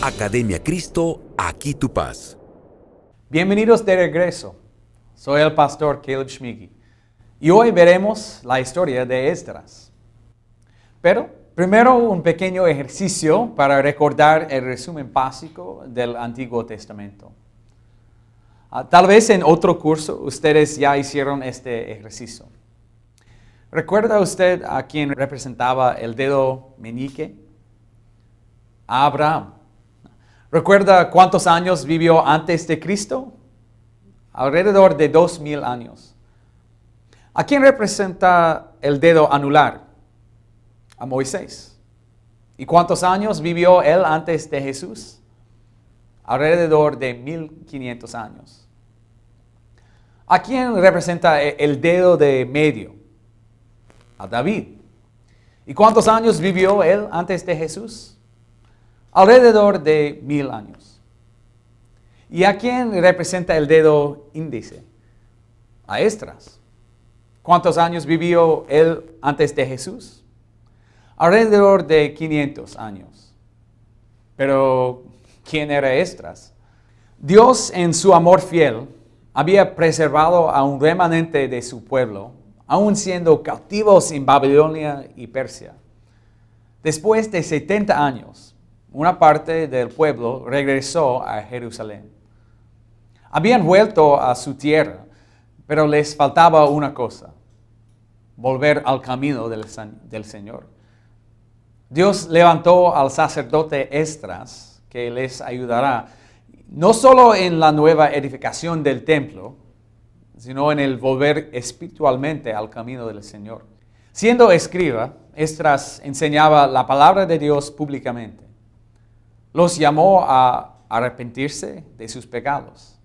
Academia Cristo, aquí tu paz. Bienvenidos de regreso. Soy el pastor Caleb Schmigi y hoy veremos la historia de Esdras. Pero primero un pequeño ejercicio para recordar el resumen básico del Antiguo Testamento. Tal vez en otro curso ustedes ya hicieron este ejercicio. ¿Recuerda usted a quién representaba el dedo meñique? A Abraham. ¿Recuerda cuántos años vivió antes de Cristo? Alrededor de 2000 años. ¿A quién representa el dedo anular? A Moisés. ¿Y cuántos años vivió él antes de Jesús? Alrededor de 1500 años. ¿A quién representa el dedo de medio? A David. ¿Y cuántos años vivió él antes de Jesús? Alrededor de 1000 años. ¿Y a quién representa el dedo índice? A Esdras. ¿Cuántos años vivió él antes de Jesús? Alrededor de 500 años. Pero, ¿quién era Esdras? Dios, en su amor fiel, había preservado a un remanente de su pueblo, aún siendo cautivos en Babilonia y Persia. Después de 70 años, una parte del pueblo regresó a Jerusalén. Habían vuelto a su tierra, pero les faltaba una cosa: volver al camino del Señor. Dios levantó al sacerdote Esdras, que les ayudará no solo en la nueva edificación del templo, sino en el volver espiritualmente al camino del Señor. Siendo escriba, Esdras enseñaba la palabra de Dios públicamente. Los llamó a arrepentirse de sus pecados.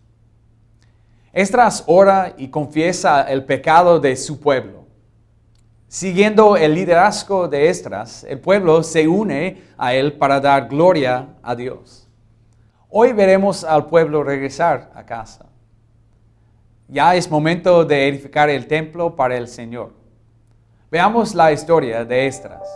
Esdras ora y confiesa el pecado de su pueblo. Siguiendo el liderazgo de Esdras, el pueblo se une a él para dar gloria a Dios. Hoy veremos al pueblo regresar a casa. Ya es momento de edificar el templo para el Señor. Veamos la historia de Esdras.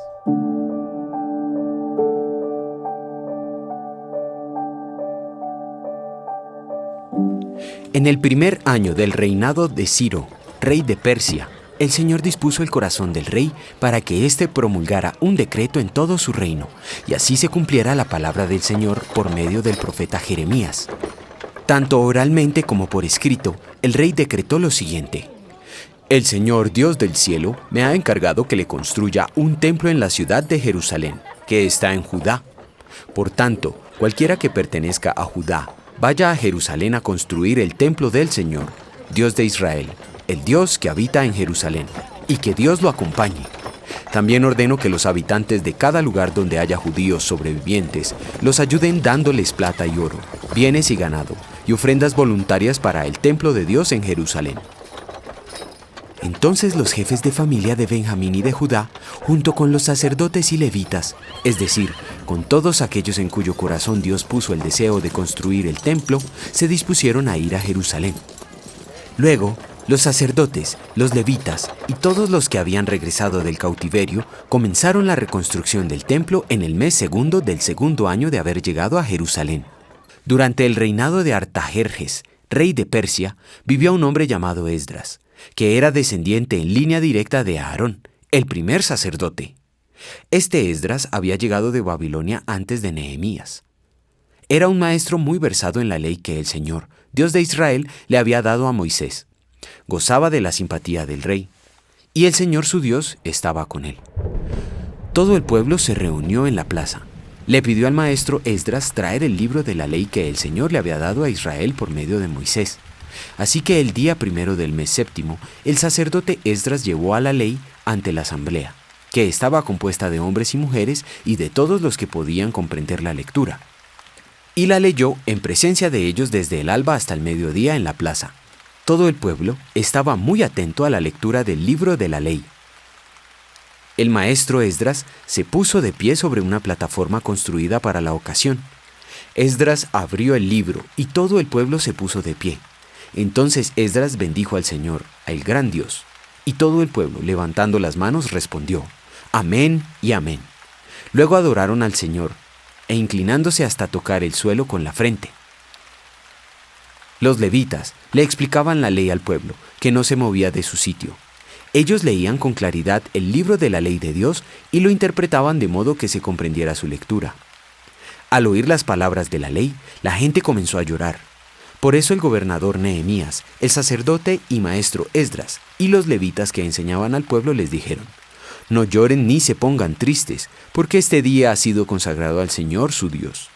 En el primer año del reinado de Ciro, rey de Persia, el Señor dispuso el corazón del rey para que éste promulgara un decreto en todo su reino, y así se cumpliera la palabra del Señor por medio del profeta Jeremías. Tanto oralmente como por escrito, el rey decretó lo siguiente: El Señor Dios del cielo me ha encargado que le construya un templo en la ciudad de Jerusalén, que está en Judá. Por tanto, cualquiera que pertenezca a Judá, vaya a Jerusalén a construir el templo del Señor, Dios de Israel, el Dios que habita en Jerusalén, y que Dios lo acompañe. También ordeno que los habitantes de cada lugar donde haya judíos sobrevivientes los ayuden dándoles plata y oro, bienes y ganado, y ofrendas voluntarias para el templo de Dios en Jerusalén. Entonces los jefes de familia de Benjamín y de Judá, junto con los sacerdotes y levitas, es decir, con todos aquellos en cuyo corazón Dios puso el deseo de construir el templo, se dispusieron a ir a Jerusalén. Luego, los sacerdotes, los levitas y todos los que habían regresado del cautiverio comenzaron la reconstrucción del templo en el mes segundo del segundo año de haber llegado a Jerusalén. Durante el reinado de Artajerjes, rey de Persia, vivió un hombre llamado Esdras, que era descendiente en línea directa de Aarón, el primer sacerdote. Este Esdras había llegado de Babilonia antes de Nehemías. Era un maestro muy versado en la ley que el Señor, Dios de Israel, le había dado a Moisés. Gozaba de la simpatía del rey, y el Señor su Dios estaba con él. Todo el pueblo se reunió en la plaza. Le pidió al maestro Esdras traer el libro de la ley que el Señor le había dado a Israel por medio de Moisés. Así que el día primero del mes séptimo, el sacerdote Esdras llevó a la ley ante la asamblea, que estaba compuesta de hombres y mujeres y de todos los que podían comprender la lectura. Y la leyó en presencia de ellos desde el alba hasta el mediodía en la plaza. Todo el pueblo estaba muy atento a la lectura del libro de la ley. El maestro Esdras se puso de pie sobre una plataforma construida para la ocasión. Esdras abrió el libro y todo el pueblo se puso de pie. Entonces Esdras bendijo al Señor, al gran Dios, y todo el pueblo, levantando las manos, respondió: Amén y amén. Luego adoraron al Señor. e inclinándose hasta tocar el suelo con la frente. Los levitas le explicaban la ley al pueblo, que no se movía de su sitio. Ellos leían con claridad el libro de la ley de Dios y lo interpretaban de modo que se comprendiera su lectura. Al oír las palabras de la ley, la gente comenzó a llorar. Por eso el gobernador Nehemías, el sacerdote y maestro Esdras y los levitas que enseñaban al pueblo les dijeron: no lloren ni se pongan tristes, porque este día ha sido consagrado al Señor su Dios.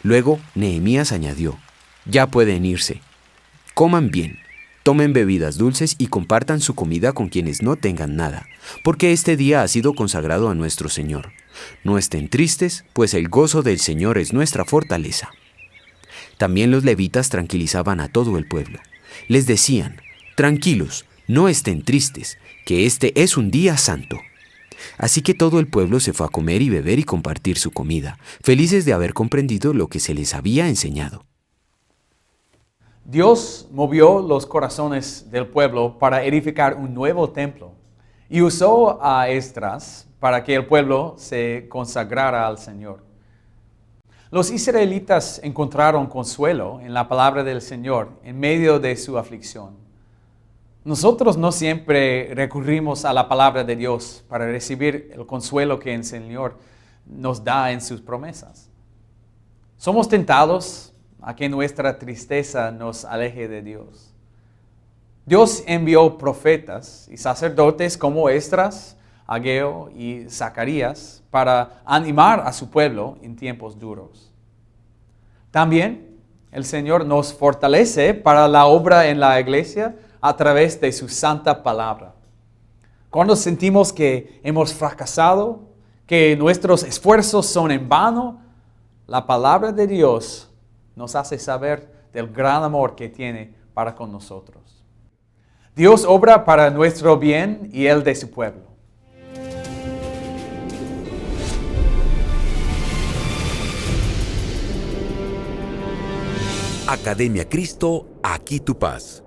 Luego Nehemías añadió: ya pueden irse. Coman bien, tomen bebidas dulces y compartan su comida con quienes no tengan nada, porque este día ha sido consagrado a nuestro Señor. No estén tristes, pues el gozo del Señor es nuestra fortaleza. También los levitas tranquilizaban a todo el pueblo. Les decían: tranquilos, no estén tristes, que este es un día santo. Así que todo el pueblo se fue a comer y beber y compartir su comida, felices de haber comprendido lo que se les había enseñado. Dios movió los corazones del pueblo para edificar un nuevo templo y usó a Esdras para que el pueblo se consagrara al Señor. Los israelitas encontraron consuelo en la palabra del Señor en medio de su aflicción. Nosotros no siempre recurrimos a la palabra de Dios para recibir el consuelo que el Señor nos da en sus promesas. Somos tentados a que nuestra tristeza nos aleje de Dios. Dios envió profetas y sacerdotes como Esdras, Ageo y Zacarías para animar a su pueblo en tiempos duros. También el Señor nos fortalece para la obra en la iglesia a través de su santa palabra. Cuando sentimos que hemos fracasado, que nuestros esfuerzos son en vano, la palabra de Dios nos hace saber del gran amor que tiene para con nosotros. Dios obra para nuestro bien y el de su pueblo. Academia Cristo, aquí tu paz.